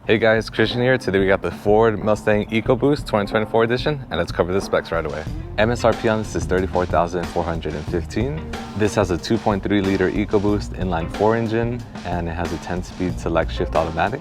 Hey guys, Christian here. Today we got the Ford Mustang Ecoboost 2024 edition, and let's cover the specs right away. MSRP on this is $34,415. This has a 2.3 liter Ecoboost inline 4 engine, and it has a 10-speed select shift automatic.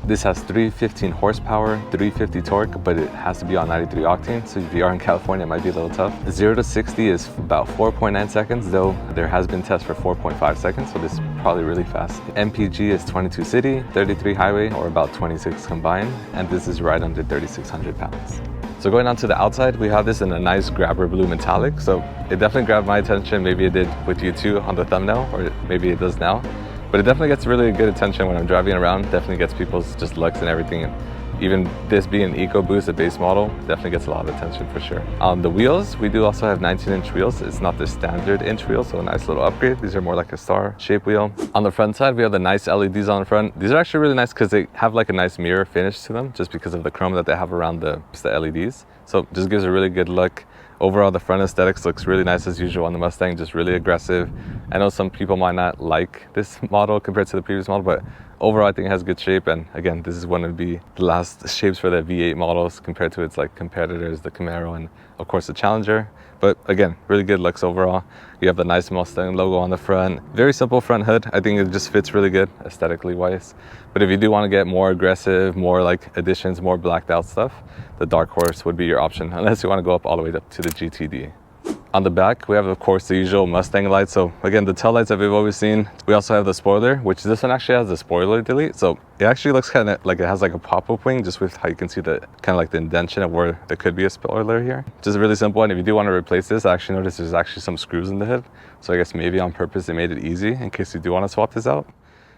This has 315 horsepower, 350 torque, but it has to be on 93 octane, so if you are in California, it might be a little tough. 0 to 60 is about 4.9 seconds, though there has been tests for 4.5 seconds, so this is probably really fast. MPG is 22 city, 33 highway, or about 26 combined, and this is right under 3,600 pounds. So going on to the outside, we have this in a nice grabber blue metallic, so it definitely grabbed my attention. Maybe it did with you too on the thumbnail, or maybe it does now. But it definitely gets really good attention when I'm driving around. Definitely gets people's just looks and everything. And even this being an EcoBoost, a base model, definitely gets a lot of attention for sure. On the wheels, we do also have 19-inch wheels. It's not the standard inch wheel, so a nice little upgrade. These are more like a star shape wheel. On the front side, we have the nice LEDs on the front. These are actually really nice because they have like a nice mirror finish to them, just because of the chrome that they have around the LEDs. So just gives a really good look. Overall, the front aesthetics looks really nice as usual on the Mustang, just really aggressive. I know some people might not like this model compared to the previous model, but overall I think it has good shape. And again, this is one of the last shapes for the V8 models compared to its like competitors, the Camaro and of course the Challenger. But again, really good looks overall. You have the nice Mustang logo on the front. Very simple front hood. I think it just fits really good aesthetically wise. But if you do want to get more aggressive, more like additions, more blacked out stuff, the Dark Horse would be your option, unless you want to go up all the way up to the GTD. On the back, we have, of course, the usual Mustang lights. So again, the tail lights that we've always seen. We also have the spoiler, which this one actually has the spoiler delete. So it actually looks kind of like it has like a pop-up wing, just with how you can see the kind of like the indentation of where there could be a spoiler here. Just really simple. And if you do want to replace this, I actually noticed there's actually some screws in the hood. So I guess maybe on purpose, they made it easy in case you do want to swap this out.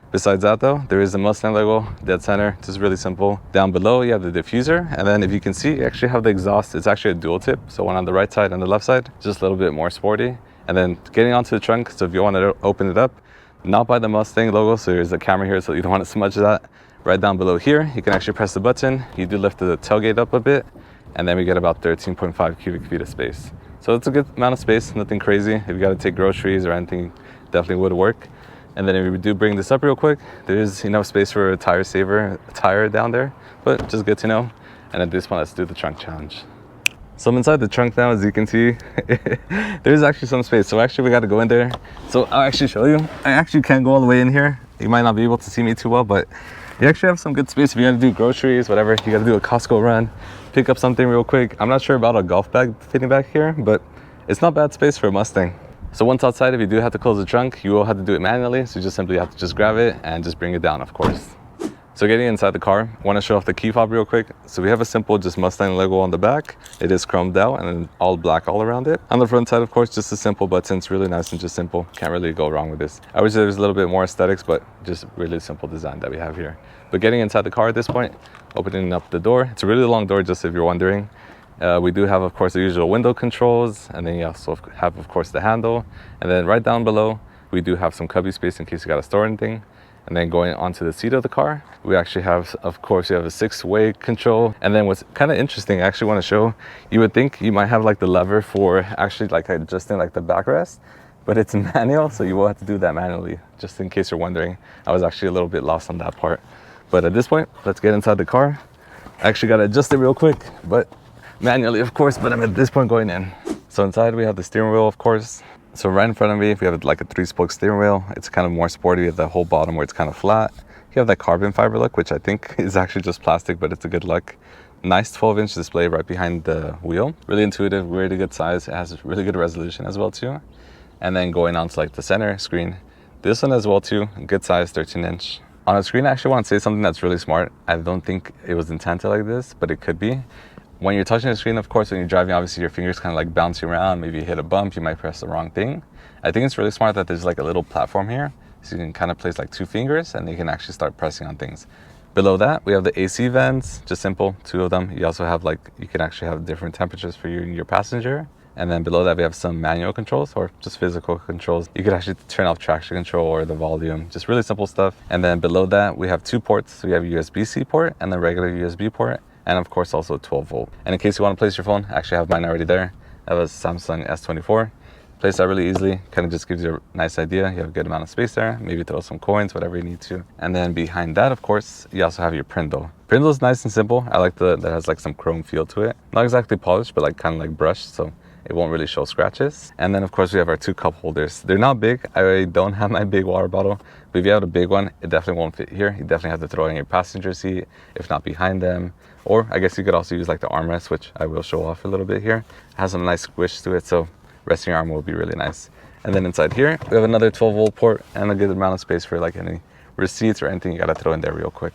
Besides that though, there is the Mustang logo, dead center, just really simple. Down below, you have the diffuser, and then if you can see, you actually have the exhaust. It's actually a dual tip, so one on the right side and the left side, just a little bit more sporty. And then getting onto the trunk, so if you want to open it up, not by the Mustang logo, so there's a camera here, so you don't want to smudge that. Right down below here, you can actually press the button. You do lift the tailgate up a bit, and then we get about 13.5 cubic feet of space. So it's a good amount of space, nothing crazy. If you got to take groceries or anything, definitely would work. And then if we do bring this up real quick, there is enough space for a tire saver, a tire down there, but just good to know. And at this point, let's do the trunk challenge. So I'm inside the trunk now, as you can see. There's actually some space, so actually we got to go in there. So I'll actually show you. I actually can't go all the way in here. You might not be able to see me too well, but you actually have some good space. If you got to do groceries, whatever, you got to do a Costco run, pick up something real quick. I'm not sure about a golf bag fitting back here, but it's not bad space for a Mustang. So once outside, if you do have to close the trunk, you will have to do it manually. So you just simply have to just grab it and just bring it down, of course. So getting inside the car, I want to show off the key fob real quick. So we have a simple just Mustang logo on the back. It is chromed out and then all black all around it. On the front side, of course, just a simple button. It's really nice and just simple. Can't really go wrong with this. I wish there was a little bit more aesthetics, but just really simple design that we have here. But getting inside the car at this point, opening up the door. It's a really long door, just if you're wondering. We do have, of course, the usual window controls, and then you also have, of course, the handle. And then right down below, we do have some cubby space in case you got to store anything. And then going onto the seat of the car, we actually have, of course, you have a 6-way control. And then what's kind of interesting, I actually want to show, you would think you might have like the lever for actually like adjusting like the backrest, but it's manual, so you will have to do that manually, just in case you're wondering. I was actually a little bit lost on that part. But at this point, let's get inside the car. I actually got to adjust it real quick, but manually, of course, but I'm at this point going in. So inside we have the steering wheel, of course. So right in front of me, we have like a 3-spoke steering wheel. It's kind of more sporty. You have the whole bottom where it's kind of flat. You have that carbon fiber look, which I think is actually just plastic, but it's a good look. Nice 12-inch display right behind the wheel. Really intuitive, really good size. It has really good resolution as well too. And then going on to like the center screen, this one as well too, good size, 13-inch. On the screen, I actually want to say something that's really smart. I don't think it was intended like this, but it could be. When you're touching the screen, of course, when you're driving, obviously your fingers kind of like bouncing around. Maybe you hit a bump, you might press the wrong thing. I think it's really smart that there's like a little platform here. So you can kind of place like 2 fingers and you can actually start pressing on things. Below that, we have the AC vents, just simple, 2 of them. You also have like, you can actually have different temperatures for you and your passenger. And then below that, we have some manual controls or just physical controls. You could actually turn off traction control or the volume, just really simple stuff. And then below that, we have 2 ports. So we have a USB-C port and the regular USB port. And of course also 12 volt. And in case you want to place your phone, I actually have mine already there. That was Samsung S24. Place that really easily, kind of just gives you a nice idea. You have a good amount of space there, maybe throw some coins, whatever you need to. And then behind that, of course, you also have your prindle. Prindle is nice and simple. I like that has like some chrome feel to it. Not exactly polished, but like kind of like brushed, so it won't really show scratches. And then of course we have our 2 cup holders. They're not big. I don't have my big water bottle, but if you have a big one, it definitely won't fit here. You definitely have to throw it in your passenger seat, if not behind them. Or I guess you could also use like the armrest, which I will show off a little bit here. It has some nice squish to it, so resting your arm will be really nice. And then inside here, we have another 12-volt port and a good amount of space for like any receipts or anything you gotta throw in there real quick.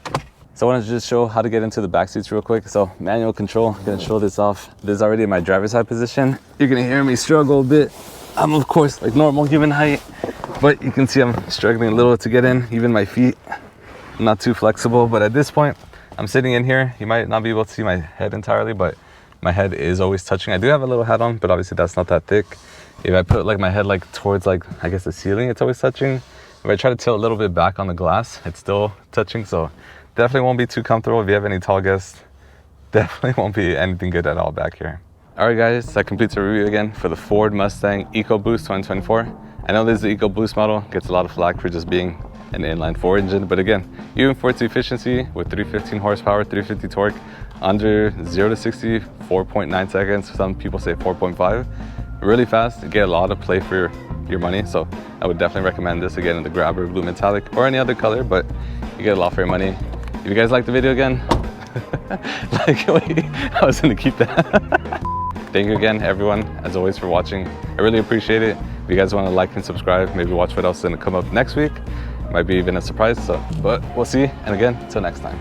So I wanted to just show how to get into the back seats real quick. So manual control, I'm gonna show this off. This is already in my driver's side position. You're gonna hear me struggle a bit. I'm of course like normal human height, but you can see I'm struggling a little to get in. Even my feet, I'm not too flexible, but at this point, I'm sitting in here. You might not be able to see my head entirely, but my head is always touching. I do have a little hat on, but obviously that's not that thick. If I put like my head like towards like, I guess the ceiling, it's always touching. If I try to tilt a little bit back on the glass, it's still touching. So definitely won't be too comfortable. If you have any tall guests, definitely won't be anything good at all back here. All right guys, that completes the review again for the Ford Mustang Ecoboost 2024. I know this is the Ecoboost model, gets a lot of flack for just being an inline 4 engine, but again, even for its efficiency with 315 horsepower, 350 torque, under 0 to 60, 4.9 seconds. Some people say 4.5. Really fast, you get a lot of play for your money. So I would definitely recommend this again in the Grabber Blue Metallic or any other color, but you get a lot for your money. If you guys like the video again, like, wait, I was gonna keep that. Thank you again, everyone, as always, for watching. I really appreciate it. If you guys want to like and subscribe, maybe watch what else is gonna come up next week. Might be even a surprise, but we'll see. And again, till next time.